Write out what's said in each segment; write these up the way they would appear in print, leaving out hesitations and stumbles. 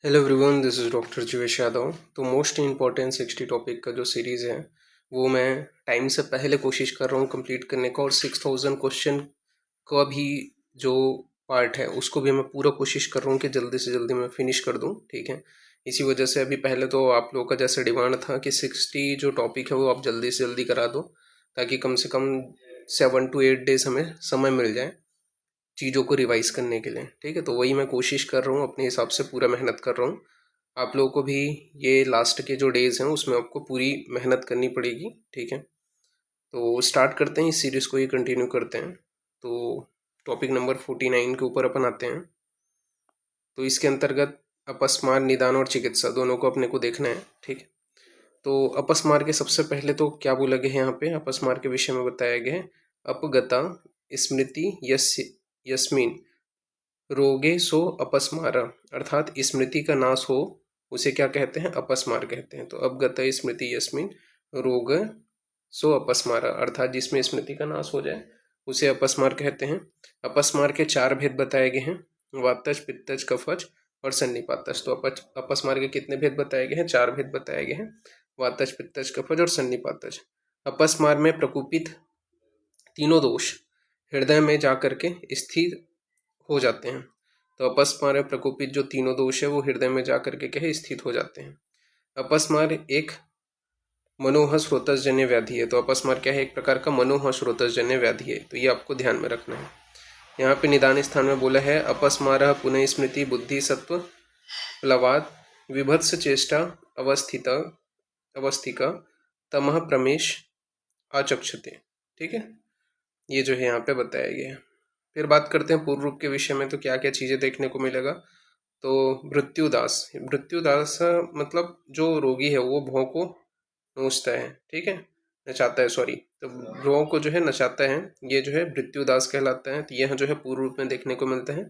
Hello everyone, this is doctor Jeevesh Yadav. तो most important 60 topic का जो सीरीज़ है वो मैं टाइम से पहले कोशिश कर रहा हूँ कंप्लीट करने का, और 6000 क्वेश्चन का भी जो पार्ट है उसको भी मैं पूरा कोशिश कर रहा हूँ कि जल्दी से जल्दी मैं फिनिश कर दूँ। ठीक है, इसी वजह से अभी पहले तो आप लोगों का जैसे डिमांड था कि 60 जो टॉपिक है वो आप जल्दी से जल्दी करा दो, ताकि कम से कम 7 to 8 डेज हमें समय मिल जाए चीज़ों को रिवाइज करने के लिए। ठीक है, तो वही मैं कोशिश कर रहा हूँ, अपने हिसाब से पूरा मेहनत कर रहा हूँ। आप लोगों को भी ये लास्ट के जो डेज़ हैं उसमें आपको पूरी मेहनत करनी पड़ेगी। ठीक है, तो स्टार्ट करते हैं, इस सीरीज़ को ये कंटिन्यू करते हैं। तो टॉपिक नंबर 49 के ऊपर अपन आते हैं। तो इसके अंतर्गत अपस्मार, निदान और चिकित्सा दोनों को अपने को देखना है। ठीक है, तो अपस्मार के सबसे पहले तो क्या बोला गया है यहाँ पे, अपस्मार के विषय में बताया गया है अपगता स्मृति यस्मिन रोगे सो अपस्मारा, अर्थात स्मृति का नाश हो उसे क्या कहते हैं, अपस्मार कहते हैं। तो अपगत स्मृति यस्मिन रोग सो अपस्मारा, अर्थात जिसमें स्मृति का नाश हो जाए उसे अपस्मार कहते हैं। अपस्मार के 4 भेद बताए गए हैं, वातज, पित्तज, कफज और सन्निपातज। तो अपस्मार के कितने भेद बताए गए हैं, 4 भेद बताए गए हैं, वातज, पित्तज, कफज और सन्निपातज। अपस्मार में प्रकोपित तीनों दोष हृदय में जाकर के स्थिर हो जाते हैं। तो अपस्मार में प्रकोपित जो तीनों दोष है वो हृदय में जाकर के क्या है, स्थित हो जाते हैं। अपस्मार एक मनोह स्रोतजन्य व्याधि है। तो अपस्मार क्या है, एक प्रकार का मनोह स्रोतजन्य व्याधि है, तो ये आपको ध्यान में रखना है। यहाँ पे निदान स्थान में बोला है अपस्मार पुनः स्मृति बुद्धि सत्व प्लवाद विभत्स चेष्टा अवस्थिका तमह प्रमेश आचक्षते। ठीक है, ये जो है यहाँ पे बताया गया है। फिर बात करते हैं पूर्व रूप के विषय में, तो क्या क्या चीज़ें देखने को मिलेगा। तो मृत्युदास, मृत्युदास मतलब जो रोगी है वो भौं को नोचता है। ठीक है, नचाता है, सॉरी, तो भौं को जो है नचाता है, ये जो है मृत्युदास कहलाता है। तो यह जो है पूर्व रूप में देखने को मिलता है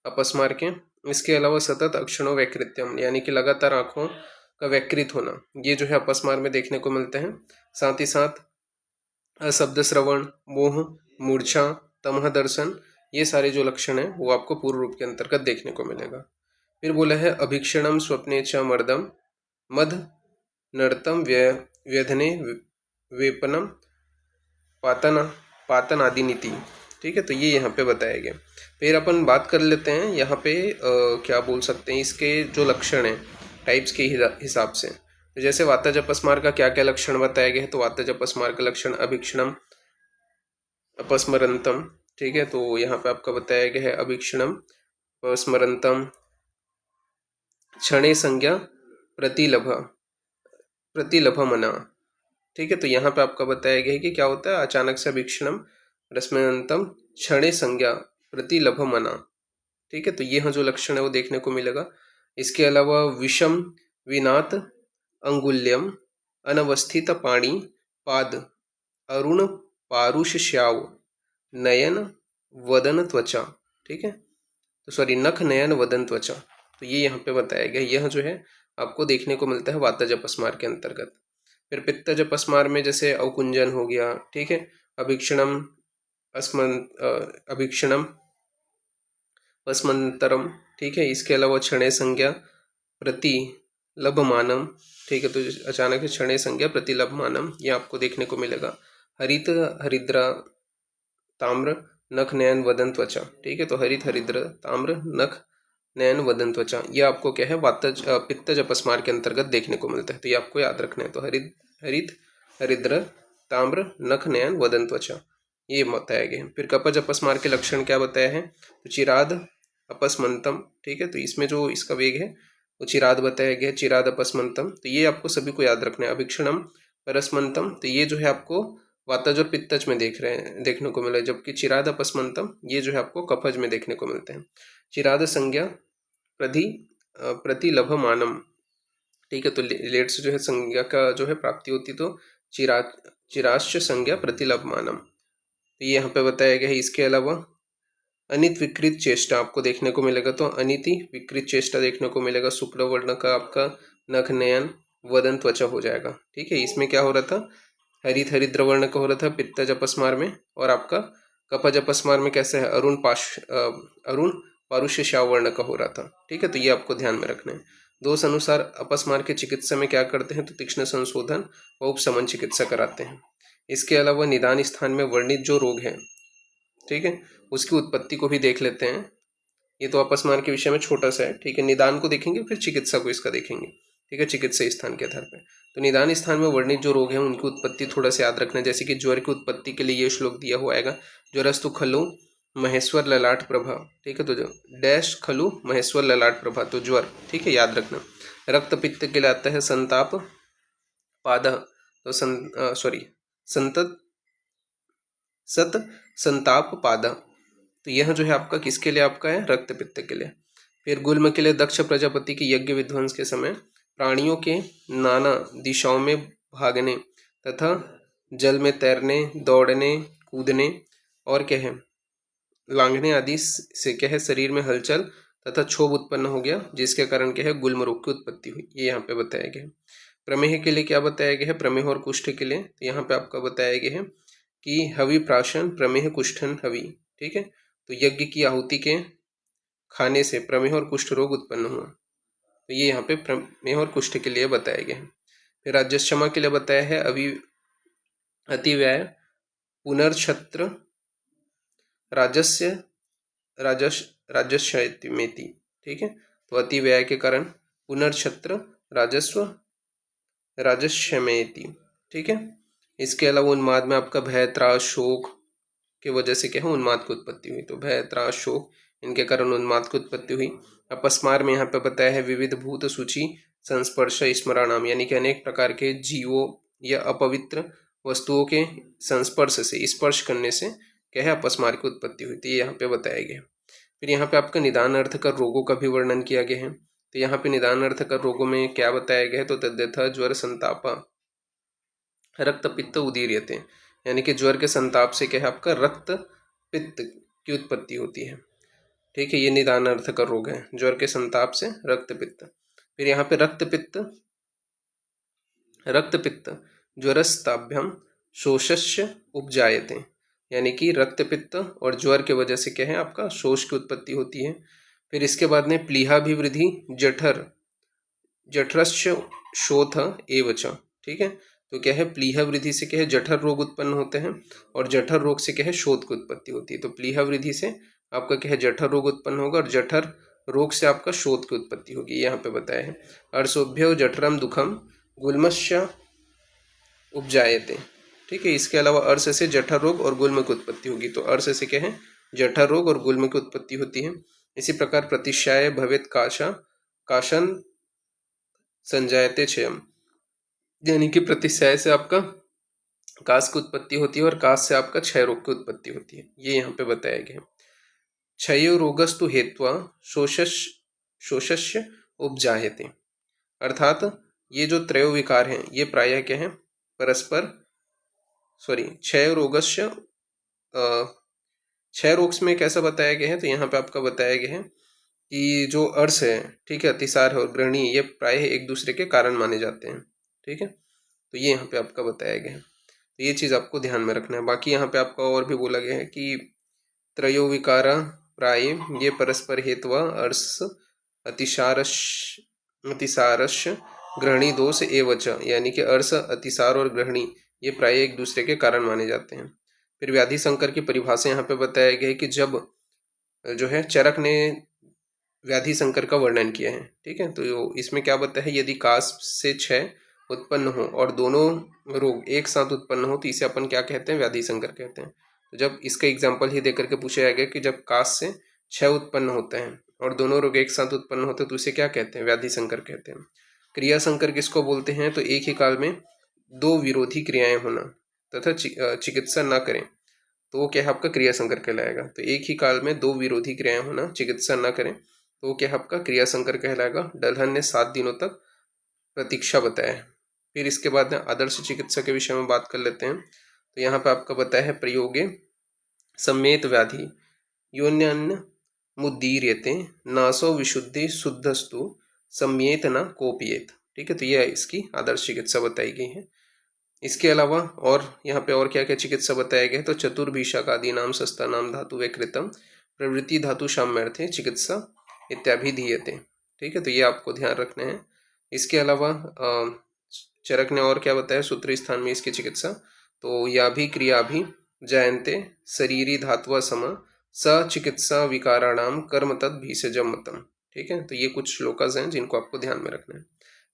अपस्मार के। इसके अलावा सतत अक्षणों वैकृत्यम, यानी कि लगातार आंखों का वैकृत होना, ये जो है अपस्मार में देखने को मिलते हैं। साथ ही साथ अशब्द श्रवण, मोह, मूर्छा, तमह दर्शन, ये सारे जो लक्षण हैं वो आपको पूर्व रूप के अंतर्गत देखने को मिलेगा। फिर बोला है अभीक्षणम स्वप्ने च मर्दम मद नर्तम व्यधने वेपनम पातन पातन आदि नीति। ठीक है, तो ये यहाँ पे बताया गया। फिर अपन बात कर लेते हैं यहाँ पे क्या बोल सकते हैं इसके जो लक्षण हैं टाइप्स के हिसाब से। तो जैसे वातज अपस्मार का क्या क्या लक्षण बताया गया है, तो वातज अपस्मार का लक्षण अभीक्षणम अपस्मरंतम। ठीक है, तो यहाँ पे आपका बताया गया है अभीक्षणम अपस्मरंतम क्षणे संज्ञा प्रतिलभ प्रतिलभमना। ठीक है, तो यहाँ पे आपका बताया गया है कि क्या होता है, अचानक से अभीक्षणम रश्मिअंतम क्षणे संज्ञा प्रतिलभमना। ठीक है, तो ये जो लक्षण है वो देखने को मिलेगा। इसके अलावा विषम विनात अंगुल्यम अनवस्थित पाणी पाद अरुण पारुष श्याव नयन वदन त्वचा। ठीक है, तो सॉरी, नख नयन वदन त्वचा, तो ये यहाँ पे बताया गया। यह जो है आपको देखने को मिलता है वातज अपस्मार के अंतर्गत। फिर पित्तज अपस्मार में जैसे अवकुंजन हो गया। ठीक है, अभीक्षणम अभीक्षणम पस्मंतरम। ठीक है, इसके अलावा क्षणे संज्ञा प्रतिलभमानम। ठीक है, तो अचानक से क्षणे संज्ञा प्रतिलभमानम ये आपको देखने को मिलेगा। हरित हरिद्रा ताम्र नख नयन वदन त्वचा। ठीक है, तो हरित हरिद्र ताम्र नख नयन वदन त्वचा, ये आपको क्या है वातज पित्तज अपस्मार के अंतर्गत देखने को मिलता है, तो ये आपको याद रखना है। तो हरित हरित हरिद्र ताम्र नख नयन वदन त्वचा ये बताया गया है। फिर कपज अपस्मार के लक्षण क्या बताया है, तो चिराद अपस्मंतम। ठीक है, तो इसमें जो इसका वेग है वो चिराद बताया गया है, चिराद अपस्मंतम, तो ये आपको सभी को याद रखना है। अभीक्षणम परस्मंतम, तो ये जो है आपको वातज और पित्तज में देखने को मिला है, जबकि चिराद अपस्मंतम ये जो है आपको कफज में देखने को मिलते हैं। चिराद संज्ञा प्रतिलभमानम। ठीक है, तो लेट से जो है संज्ञा का जो है प्राप्ति होती, तो चिराश्च संज्ञा प्रतिलभमानम, तो ये यहाँ पे बताया गया है। इसके अलावा अनित विकृत चेष्टा आपको देखने को मिलेगा, तो अनिति विकृत चेष्टा देखने को मिलेगा। शुक्ल वर्ण का आपका नख नयन वदन त्वचा हो जाएगा। ठीक है, इसमें क्या हो रहा था, हरित हरिद्र वर्ण का हो रहा था पित्तज अपस्मार में, और आपका कपज अपस्मार में कैसे है, अरुण पारुष्य श्यावर्ण का हो रहा था। ठीक है, तो ये आपको ध्यान में रखना है। दोष अनुसार अपस्मार के चिकित्सा में क्या करते हैं, तो तीक्ष्ण संशोधन व उपशमन चिकित्सा कराते हैं। इसके अलावा निदान स्थान में वर्णित जो रोग है, ठीक है, उसकी उत्पत्ति को भी देख लेते हैं। ये तो अपस्मार के विषय में छोटा सा है। ठीक है, निदान को देखेंगे, फिर चिकित्सा को इसका देखेंगे। ठीक है, चिकित्सा स्थान के आधार पर। तो निदान स्थान में वर्णित जो रोग है उनकी उत्पत्ति थोड़ा सा याद रखना है। जैसे कि ज्वर की उत्पत्ति के लिए ये श्लोक दिया हुआ आएगा, ज्वरस्तु खलु महेश्वर ललाट प्रभा। ठीक है, तो जो डैश खलु महेश्वर ललाट प्रभा, तो ज्वर। ठीक है, याद रखना। रक्त पित्त के लिए आता है संताप पाद, तो संतत सत संताप पाद, तो यह जो है आपका किसके लिए आपका है, रक्त पित्त के लिए। फिर गुल्म के लिए दक्ष प्रजापति के यज्ञ विध्वंस के समय प्राणियों के नाना दिशाओं में भागने तथा जल में तैरने, दौड़ने, कूदने और क्या है लांघने आदि से क्या है शरीर में हलचल तथा क्षोभ उत्पन्न हो गया, जिसके कारण क्या है गुल्म रोग की उत्पत्ति हुई। ये यहाँ पे बताया गया है। प्रमेह के लिए क्या बताया गया है, प्रमेह और कुष्ठ के लिए तो यहाँ पे आपका बताया गया है कि हवि प्राशन प्रमेह कुष्ठन हवि। ठीक है, तो यज्ञ की आहुति के खाने से प्रमेह और कुष्ठ रोग उत्पन्न हुआ, तो ये यहाँ पे प्रमेह और कुष्ठ के लिए बताया गया है। फिर राजस्षमा के लिए बताया है अतिव्यय पुनर्छत्र राजस्य राजस्यमेति। ठीक है, तो अतिव्यय के कारण पुनर्छत्र राजस्व राजस्यमेति। ठीक है, इसके अलावा उन्माद में आपका भय त्रास शोक की वजह से क्या है उन्माद की उत्पत्ति हुई, तो भय त्रास शोक इनके कारण उन्माद की उत्पत्ति हुई। अपस्मार में यहाँ पे बताया है विविध भूत सूची संस्पर्श स्मराणाम, यानी कि अनेक प्रकार के जीवों या अपवित्र वस्तुओं के संस्पर्श से स्पर्श करने से क्या है अपस्मार की उत्पत्ति हुई थी, यहाँ पे बताया गया। फिर यहाँ पे आपका निदान अर्थ कर रोगों का भी वर्णन किया गया है। तो यहाँ पे निदान अर्थ कर रोगों में क्या बताया गया है, तो तद्यथा ज्वर संतापा रक्त पित्त उदीर्यते, यानी कि ज्वर के संताप से क्या है आपका रक्त पित्त की उत्पत्ति होती है। ठीक है, ये निदान अर्थ का रोग है, ज्वर के संताप से रक्त पित्त। फिर यहाँ पे रक्त पित्त ज्वरस्ताभ्यम शोषस्य उपजायते, यानी कि रक्त पित्त और ज्वर के वजह से क्या है आपका शोष की उत्पत्ति होती है। फिर इसके बाद में प्लीहाभिवृद्धि जठरस्य शोथ एवच। ठीक है, तो क्या है प्लीहा वृद्धि से क्या है जठर रोग उत्पन्न होते हैं और जठर रोग से क्या है शोथ की उत्पत्ति होती है। तो प्लीहा वृद्धि से आपका क्या है जठर रोग उत्पन्न होगा और जठर रोग से आपका शोथ की उत्पत्ति होगी, यहाँ पे बताया है। अर्शोभ्य जठरम दुखम गुल्मस्य उपजायते। ठीक है, इसके अलावा अर्श से जठर रोग और गुल्म की उत्पत्ति होगी, तो अर्श से क्या है जठर रोग और गुल्म की उत्पत्ति होती है। इसी प्रकार प्रतिशाय भवेत काशन संजायते क्षयम, यानी कि प्रतिशय से आपका काश की उत्पत्ति होती है और काश से आपका क्षय रोग की उत्पत्ति होती है, ये यहाँ पे बताया गया है। क्षय रोगस्तु हेत्वा शोषस्य उपजायते, अर्थात ये जो त्रयो विकार हैं ये प्रायः क्या है परस्पर क्षय रोगस्य क्षय रोग में कैसा बताया गया है, तो यहाँ पे आपका बताया गया है कि जो अर्श है, ठीक है, अतिसार और ग्रहणी, ये प्रायः एक दूसरे के कारण माने जाते हैं। ठीक है, तो ये यहाँ पे आपका बताया गया है, तो ये चीज़ आपको ध्यान में रखना है। बाकी यहाँ पे आपका और भी बोला गया है कि त्रयो विकारा प्राय ये परस्पर हेतुआ अर्श अतिसारश ग्रहणी दोष एवच, यानी कि अर्श अतिसार और ग्रहणी ये प्राय एक दूसरे के कारण माने जाते हैं। फिर व्याधि संकर की परिभाषा यहाँ पे बताया गया है कि जब जो है चरक ने व्याधि संकर का वर्णन किया है। ठीक है, तो इसमें क्या बताया है, यदि काश से क्षय उत्पन्न हो और दोनों रोग एक साथ उत्पन्न हो तो इसे अपन क्या कहते हैं, व्याधि संकर कहते हैं। तो जब इसका एग्जाम्पल ही देकर के पूछा गया कि जब काश से क्षय उत्पन्न होता है और दोनों रोग एक साथ उत्पन्न होते हैं तो इसे क्या कहते हैं, व्याधि संकर कहते हैं। क्रिया संकर किसको बोलते हैं, तो एक ही काल में दो विरोधी क्रियाएं होना तथा चिकित्सा न करें तो वो क्या है आपका क्रिया संकर कहलाएगा। तो एक ही काल में दो विरोधी क्रियाएं होना, चिकित्सा न करें तो वो क्या है आपका क्रिया संकर कहलाएगा। डलहन ने 7 दिनों तक प्रतीक्षा बताया है। फिर इसके बाद आदर्श चिकित्सा के विषय में बात कर लेते हैं। तो यहाँ पे आपका बताया है प्रयोगे सम्मेत व्याधि योन्यान्य मुद्दीर्यते नासो विशुद्धि शुद्धस्तु सम्मेत न कोपियेत। ठीक है, तो यह इसकी आदर्श चिकित्सा बताई गई है। इसके अलावा और यहाँ पे और क्या क्या चिकित्सा बताया गया है, तो चतुर्भिषक आदि नाम सस्ता नाम धातु वे कृतम प्रवृत्ति धातु साम्यर्थे चिकित्सा इत्याभिधीयते। ठीक है, तो ये आपको ध्यान रखना है। इसके अलावा चरक ने और क्या बताया सूत्री स्थान में इसकी चिकित्सा, तो या भी क्रिया भी जायन्ते शरीरी धातुआ सम स चिकित्सा विकाराणाम कर्म तद भीषजम मतम। ठीक है, तो ये कुछ श्लोकास हैं जिनको आपको ध्यान में रखना है।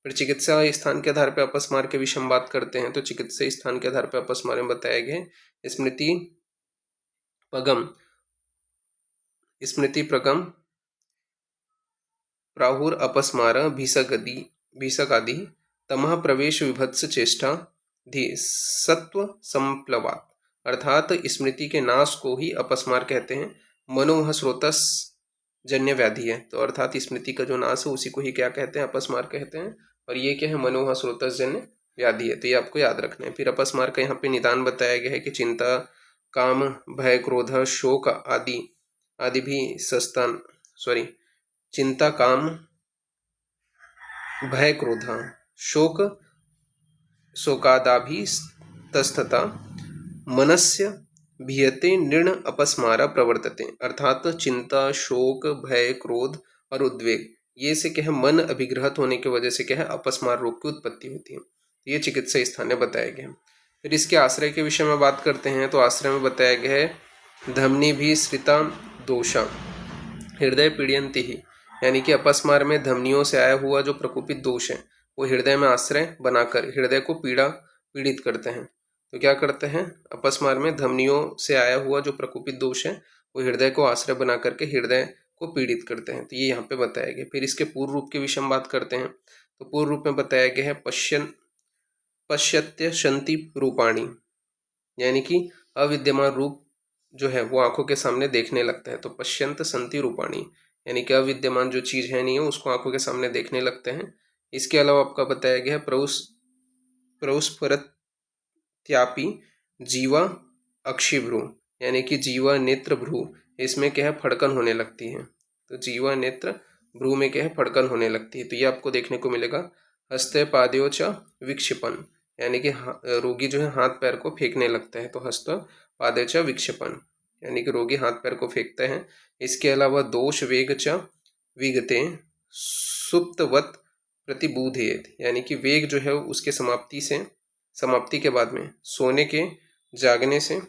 फिर चिकित्सा स्थान के आधार पर अपस्मार के विषय में बात करते हैं, तो चिकित्सा स्थान के आधार पर अपस्मार में बताया गया स्मृति पगम स्मृति प्रगम प्राहुर अपस्मार भीषक आदि तमह प्रवेश विभत्स चेष्टा धी सत्व संप्लवात, अर्थात स्मृति के नाश को ही अपस्मार कहते हैं। मनोह स्रोतस जन्य व्याधि है, तो अर्थात स्मृति का जो नाश है उसी को ही क्या कहते हैं, अपस्मार कहते हैं। और ये क्या है, मनोह स्रोतस जन्य व्याधि है, तो ये आपको याद रखना है। फिर अपस्मार का यहाँ पे निदान बताया गया है कि चिंता काम भय क्रोध शोक आदि भी सस्तान चिंता काम भय क्रोध शोक शोकादाभिस्तथा मनस्य भीयते निर्ण अपस्मारा प्रवर्तते, अर्थात चिंता शोक भय क्रोध और उद्वेग ये से क्या है, मन अभिग्रहित होने की वजह से क्या है, अपस्मार रोग की उत्पत्ति होती है। ये चिकित्सा स्थान में बताया गया। फिर इसके आश्रय के विषय में बात करते हैं, तो आश्रय में बताया गया है धमनी भी श्रिता दोषा हृदय पीड़यंती ही, यानी कि अपस्मार में धमनियों से आया हुआ जो प्रकोपित दोष है वो हृदय में आश्रय बनाकर हृदय को पीड़ित करते हैं। तो क्या करते हैं, अपस्मार में धमनियों से आया हुआ जो प्रकोपित दोष है वो हृदय को आश्रय बना करके हृदय को पीड़ित करते हैं, तो ये यहाँ पे बताया गया। फिर इसके पूर्व रूप के विषय में बात करते हैं, तो पूर्व रूप में बताया गया है पश्यत्य शंति रूपाणी, यानी कि अविद्यमान रूप जो है वो आंखों के सामने देखने लगता है। तो पश्यंत संति रूपाणी, यानी कि अविद्यमान जो चीज है नहीं है उसको आंखों के सामने देखने लगते हैं। इसके अलावा आपका बताया गया है प्रौस्फुरत्यापि जीवा अक्षिभ्रू, यानी कि जीवा नेत्र भ्रू इसमें क्या है, फड़कन होने लगती है। तो जीवा नेत्र भ्रू में क्या है, फड़कन होने लगती है। तो ये आपको देखने को मिलेगा। हस्ते पादयो च विक्षिपन, यानी कि रोगी जो है हाथ पैर को फेंकने लगता है। तो हस्त पादे च विक्षेपण, यानी कि रोगी हाथ पैर को फेंकते हैं। इसके अलावा दोष वेग च विगते सुप्तवत प्रतिबूधेत, यानी कि वेग जो है उसके समाप्ति के बाद में सोने के जागने से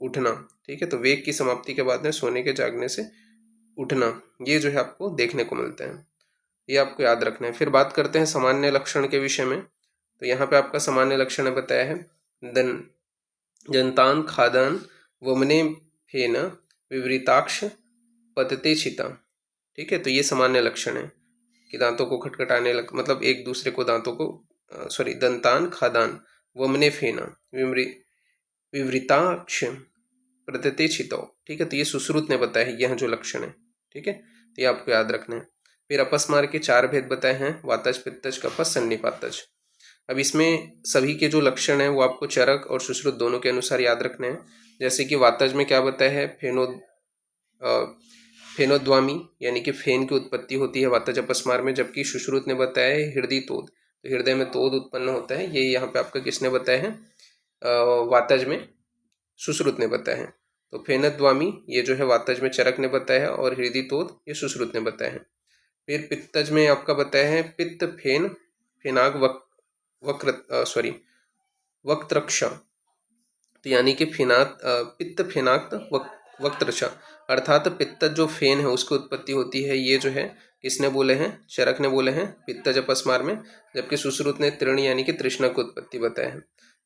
उठना। ठीक है, तो वेग की समाप्ति के बाद में सोने के जागने से उठना, ये जो है आपको देखने को मिलता है, ये आपको याद रखना है। फिर बात करते हैं सामान्य लक्षण के विषय में, तो यहाँ पे आपका सामान्य लक्षण बताया है दंतान खादान वमने फेन विवृताक्ष पतते छिता। ठीक है, तो ये सामान्य लक्षण है कि दांतों को खटखटाने मतलब एक दूसरे को दांतों को दंतान खादान वमने फेन विवृताक्ष पतते छितो। ठीक है, तो ये सुश्रुत ने बताया है, यह जो लक्षण है। ठीक है, तो ये आपको याद रखना है। फिर अपस्मार के 4 भेद बताए हैं, वातज पित्तज कफज सन्निपातज। अब इसमें सभी के जो लक्षण हैं वो आपको चरक और सुश्रुत दोनों के अनुसार याद रखने हैं। जैसे कि वातज में क्या बताया है, फेनोद्वामी, यानी कि फेन की उत्पत्ति होती है वातज अपस्मार में, जबकि सुश्रुत ने बताया है हृदय तोद, तो हृदय में तोद उत्पन्न होता है। ये यहाँ पे आपका किसने बताया है, वातज में सुश्रुत ने बताया है। तो फेनोद्वामी ये जो है वातज में चरक ने बताया है, और हृदय तोद ये सुश्रुत ने बताया है। फिर पित्तज में आपका बताया है पित्त फेन फेनाग वक्त्रक्षा, तो यानी कि पित्त फेनाक्त वक्त्रक्षा, अर्थात पित्त जो फेन है उसकी उत्पत्ति होती है। ये जो है किसने बोले हैं, चरक ने बोले हैं पित्तज अपस्मार में, जबकि सुश्रुत ने तृण यानी कि तृष्णा की उत्पत्ति बताया है।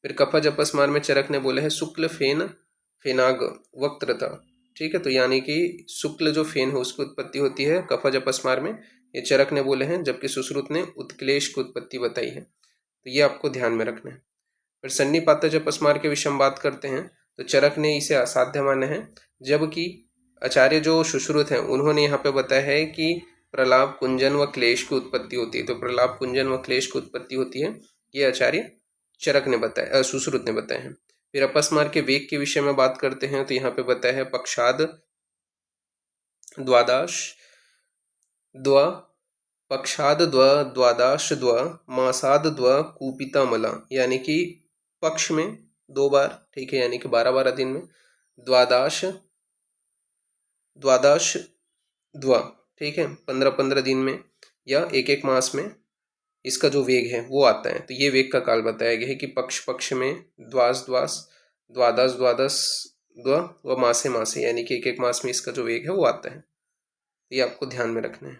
फिर कफज अपस्मार में चरक ने बोले हैं शुक्ल फेनाग वक्त्रता। ठीक है, तो यानी कि शुक्ल जो फेन है उसकी उत्पत्ति होती है कफज अपस्मार में, ये चरक ने बोले हैं, जबकि सुश्रुत ने उत्क्लेश की उत्पत्ति बताई है। तो ये आपको ध्यान में रखना है। फिर सन्निपातज अपस्मार के विषय में बात करते हैं, तो चरक ने इसे असाध्य माना है, जबकि आचार्य जो सुश्रुत हैं उन्होंने यहाँ पे बताया है कि प्रलाप कुंजन व क्लेश की उत्पत्ति होती है। तो प्रलाप कुंजन व क्लेश की उत्पत्ति होती है, ये आचार्य चरक ने बताया, सुश्रुत ने बताया है। फिर अपस्मार के वेग के विषय में बात करते हैं, तो यहाँ पे बताया है पक्षाद द्वादाश मासाद कूपिता मला, यानी कि पक्ष में 2 बार, ठीक है, यानी कि 12 दिन में, द्वादाश द्वादश द्वा, ठीक है, 15-15 दिन में या एक एक मास में इसका जो वेग है वो आता है। तो ये वेग का काल बताया गया है कि पक्ष पक्ष में द्वास द्वास, द्वादश द्वादश द्वा व मासे मासे, यानी कि एक एक मास में इसका जो वेग है वो आता है। तो ये आपको ध्यान में रखना है।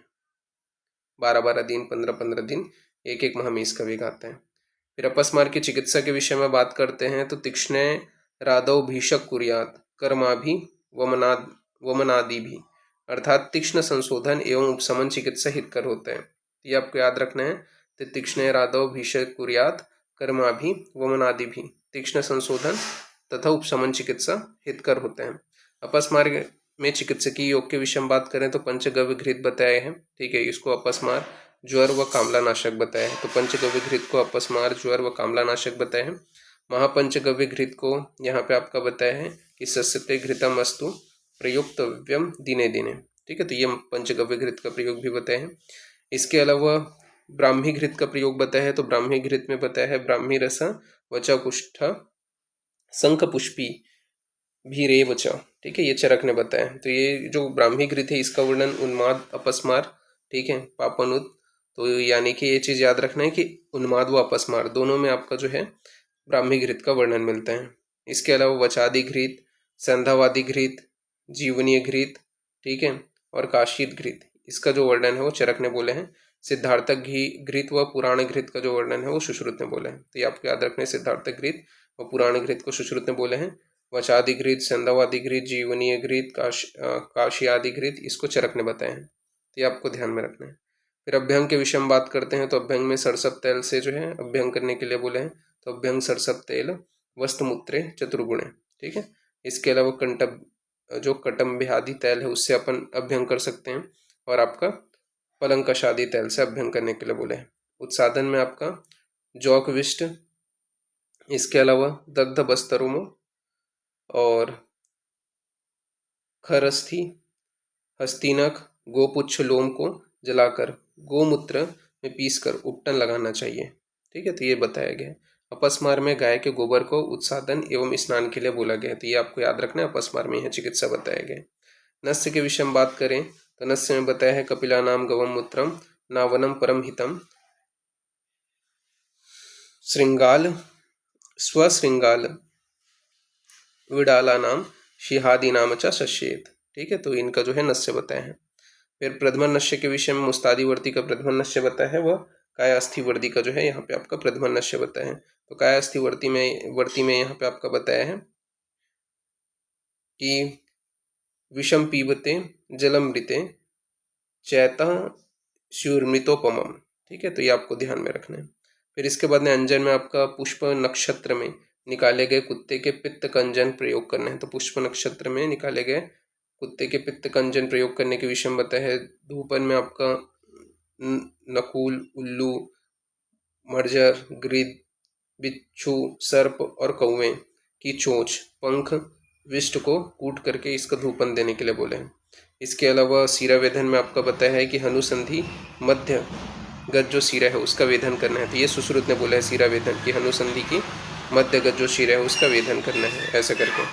12-12 दिन, 15-15 दिन, एक एक माह में इसका वेग आता है। फिर अपस्मार की चिकित्सा के विषय में बात करते हैं तो तीक्ष्ण रादव भीषक कुर्यात कर्माभि वमनादि भी, अर्थात तीक्ष्ण संशोधन एवं उपशमन चिकित्सा हितकर होते हैं। ये आपको याद रखना है। तो तीक्ष्ण रादव भीषक कुर्यात कर्माभि वमनादि भी, तीक्ष्ण संशोधन तथा उपशमन चिकित्सा हितकर होते हैं। अपस्मार में चिकित्सकीय योग के विषय में बात करें तो पंचगव्य घृत बताए हैं, ठीक है, इसको अपस्मार ज्वर व कामलानाशक बताया है। तो पंचगव्य घृत को अपस्मार ज्वर व कामलानाशक बताया है। महापंचगव्य घृत को यहाँ पे आपका बताया है कि सस्यते घृतम अस्तु प्रयुक्तव्यम दिने दिने, ठीक है, तो ये पंचगव्य घृत का प्रयोग भी बताया है। इसके अलावा ब्राह्मी घृत का प्रयोग बताया है। तो ब्राह्मी घृत में बताया है ब्राह्मी रस वचा कुष्ठ शंख पुष्पी भी रे वचा, ठीक है, ये चरक ने बताया। तो ये जो ब्राह्मी घृत है इसका वर्णन उन्माद अपस्मार, ठीक है, पापनुत, तो यानी कि ये चीज याद रखना है कि उन्माद व अपस्मार दोनों में आपका जो है ब्राह्मी घृत का वर्णन मिलता है। इसके अलावा वचादि घृत, संध्यावादी घृत, जीवनीय घृत, ठीक है, और काशीद घृत, इसका जो वर्णन है वो चरक ने बोले हैं। सिद्धार्थक घृत व पुराण घृत का जो वर्णन है वो सुश्रुत ने बोले हैं। तो ये आपको याद रखना है, सिद्धार्थक घृत व पुराण घृत को सुश्रुत ने बोले हैं। वचादि घृत, संध्यावादी घृत, जीवनीय घृत, काशियादि घृत, इसको चरक ने बताया है। तो ये आपको ध्यान में रखना है। फिर अभ्यंग के विषय में बात करते हैं तो अभ्यंग में सरसप तेल से जो है अभ्यंग करने के लिए बोले हैं। तो अभ्यंग सरसप तेल वस्तमुत्रे चतुर्गुणे, ठीक है। इसके अलावा कंटब जो कटम्ब्यादि तेल है उससे अपन अभ्यंग कर सकते हैं। और आपका पलंग कषादि तेल से अभ्यंग करने के लिए बोले हैं। उत्साधन में आपका जौकविष्ट, इसके अलावा दग्ध बस्तरों और खरस्थी, हस्तिनक, गोपुच्छ लोम को जलाकर गोमूत्र में पीसकर उपटन लगाना चाहिए, ठीक है, तो ये बताया गया है। अपस्मार में गाय के गोबर को उत्सादन एवं स्नान के लिए बोला गया है। तो ये आपको याद रखना है, अपस्मार में यह चिकित्सा बताया गया है। नस्य के विषय में बात करें तो नस्य में बताया है कपिला नाम गवम मूत्रम नावनम परम हितम श्रृंगाल स्वश्रृंगाल विडाला नाम शिहादि नाम च शस्येत, ठीक है, तो इनका जो है नस्य बताया है। फिर प्रधमन नस्य के विषय में मुस्तादी वर्ती का प्रधमन नस्य बताया है, वह काय अस्थि वर्दी का जो है यहाँ पे आपका प्रधमन नस्य बताया है। तो काय अस्थि वर्ती में यहाँ पे आपका बताया है कि विषम पीबते जलमृते चैता स्यूर्मृतोपमम, ठीक है, तो ये आपको ध्यान में रखना है। फिर इसके बाद में अंजन में आपका पुष्प नक्षत्र में निकाले गए कुत्ते के पित्त का अंजन प्रयोग करना है। तो पुष्प नक्षत्र में निकाले गए कुत्ते के पित्त का अंजन प्रयोग करने के विषय में बताया है। धूपन में आपका नकुल, उल्लू, मर्जर, गिद्ध, बिच्छू, सर्प और कौवे की चोंच, पंख, विष्ट को कूट करके इसका धूपन देने के लिए बोले हैं। इसके अलावा सीरा वेधन में आपका बताया है कि हनुसंधि मध्य गज जो सिरा है उसका वेधन करना है। तो ये सुश्रुत ने बोला है सीरा वेधन की हनुसंधि की मध्य गज जो सिरा है उसका वेधन करना है, ऐसा करके।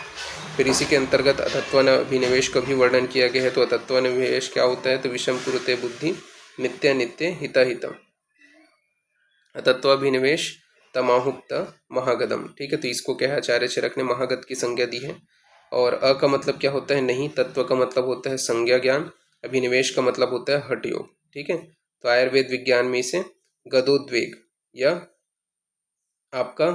फिर इसी के अंतर्गत अतत्वाभिनिवेश का भी वर्णन किया गया है। तो अतत्वाभिनिवेश क्या होता है, तो विषम कुरुते बुद्धि नित्य नित्य हिता हितम, अतत्वाभिनिवेश तमाहुक्त महागदम, ठीक है, तो इसको क्या है आचार्य चरक ने महागत की संज्ञा दी है। और अ का मतलब क्या होता है नहीं, तत्व का मतलब होता है संज्ञा ज्ञान, अभिनिवेश का मतलब होता है हठ योग, ठीक है। तो आयुर्वेद विज्ञान में इसे गदोद्वेग या आपका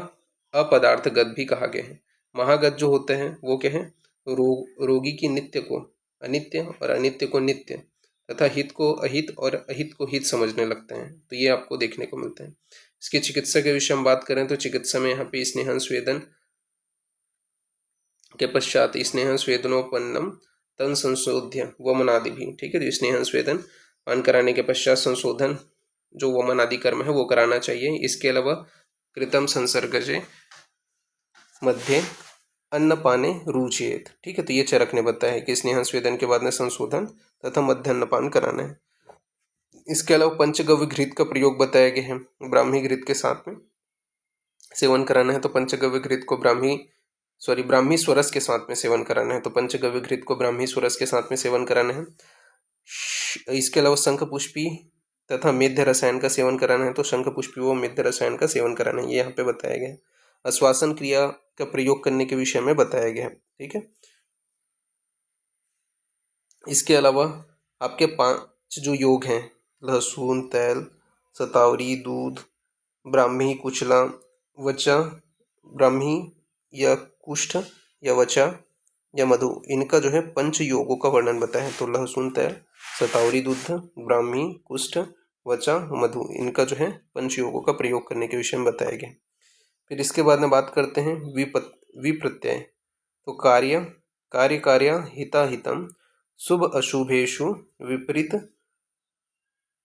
अपदार्थ गद भी कहा गया है। महागत जो होते हैं वो क्या है, रोगी की नित्य को अनित्य और अनित्य को नित्य तथा हित को अहित और अहित को हित समझने लगते हैं। तो ये आपको देखने को मिलता है। इसकी चिकित्सा के विषय में बात करें तो चिकित्सा में यहाँ पे स्नेहन स्वेदन के पश्चात स्नेहन स्वेदनोपन्नम तन संशोध्य वमन आदि भी, ठीक है, तो स्नेहन स्वेदन पान कराने के पश्चात संशोधन जो वमन आदि कर्म है वो कराना चाहिए। इसके अलावा कृतम संसर्गजे मध्य अन्नपाने रुचेत, ठीक है, तो ये चरक ने बताया है कि स्नेहन स्वेदन के बाद में संशोधन तथा मध्य अन्नपान कराना है। इसके अलावा पंचगव्य घृत का प्रयोग बताया गया है, ब्राह्मी घृत के साथ में सेवन कराना है। तो पंचगव्य घृत को ब्राह्मी सॉरी ब्राह्मी स्वरस के साथ में सेवन कराना है, तो पंचगव्य घृत को ब्राह्मी स्वरस के साथ में सेवन कराना है। इसके अलावा शंख पुष्पी तथा मेध्य रसायन का सेवन कराना है, तो शंख पुष्पी व मेध्य रसायन का सेवन कराना है, ये यहाँ पे बताया गया है। आश्वासन क्रिया का प्रयोग करने के विषय में बताया गया है। ठीक है, इसके अलावा आपके 5 जो योग हैं, लहसुन, तेल, शतावरी, दूध, ब्राह्मी, कुचला, वचा, ब्राह्मी या कुष्ठ या वचा या मधु, इनका जो है पंच योगों का वर्णन बताया है। तो लहसुन, तेल, शतावरी, दूध, ब्राह्मी, कुष्ठ, वचा, मधु, इनका जो है पंच योगों का प्रयोग करने के विषय में बताया गया। फिर इसके बाद में बात करते हैं विप्रत्यय। तो कार्य हिता हितम शुभ अशुभेषु विपरीत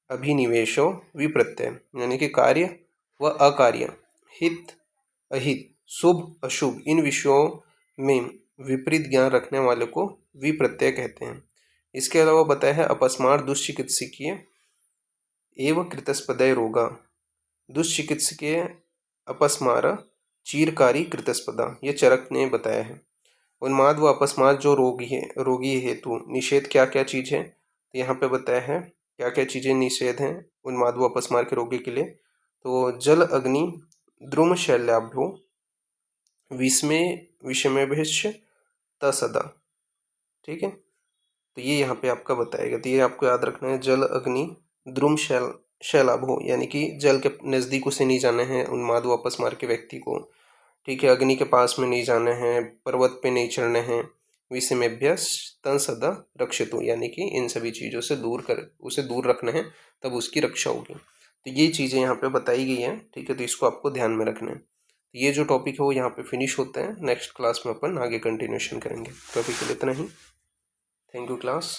अभिनिवेशो विप्रत्यय, यानी कि कार्य व अकार्य, हित अहित, शुभ अशुभ, इन विषयों में विपरीत ज्ञान रखने वाले को विप्रत्यय कहते हैं। इसके अलावा बताया है अपस्मार दुष्चिकित्सकीय एवं कृतस्पदय रोगा, दुष्चिकित्सकीय अपस्मार चीरकारी कृतस्पदा, ये चरक ने बताया है। उन्माद व अपस्मार जो रोगी हेतु निषेध क्या क्या चीज है, तो यहाँ पे बताया है क्या क्या चीजें निषेध हैं उन्माद व अपस्मार के रोगी के लिए। तो जल अग्नि द्रुम शैल्याभ्यो विषमेभ्यश्च तसदा। ठीक है, तो ये यहाँ पे आपका बताएगा, तो ये आपको याद रखना है, जल अग्नि द्रुम शैलाभो, यानी कि जल के नज़दीक उसे नहीं जाना है उन्माद व अपस्मार के व्यक्ति को। ठीक है, अग्नि के पास में नहीं जाना है, पर्वत पे नहीं चढ़ना है। विषमेभ्यस तन सदा रक्षितु, यानी कि इन सभी चीज़ों से उसे दूर रखना है, तब उसकी रक्षा होगी। तो ये चीज़ें यहाँ पे बताई गई हैं। ठीक है, तो इसको आपको ध्यान में रखना है। तो ये जो टॉपिक है वो यहाँ पे फिनिश होता है। नेक्स्ट क्लास में अपन आगे कंटिन्यूशन करेंगे। तो अभी के लिए इतना ही। Thank you class.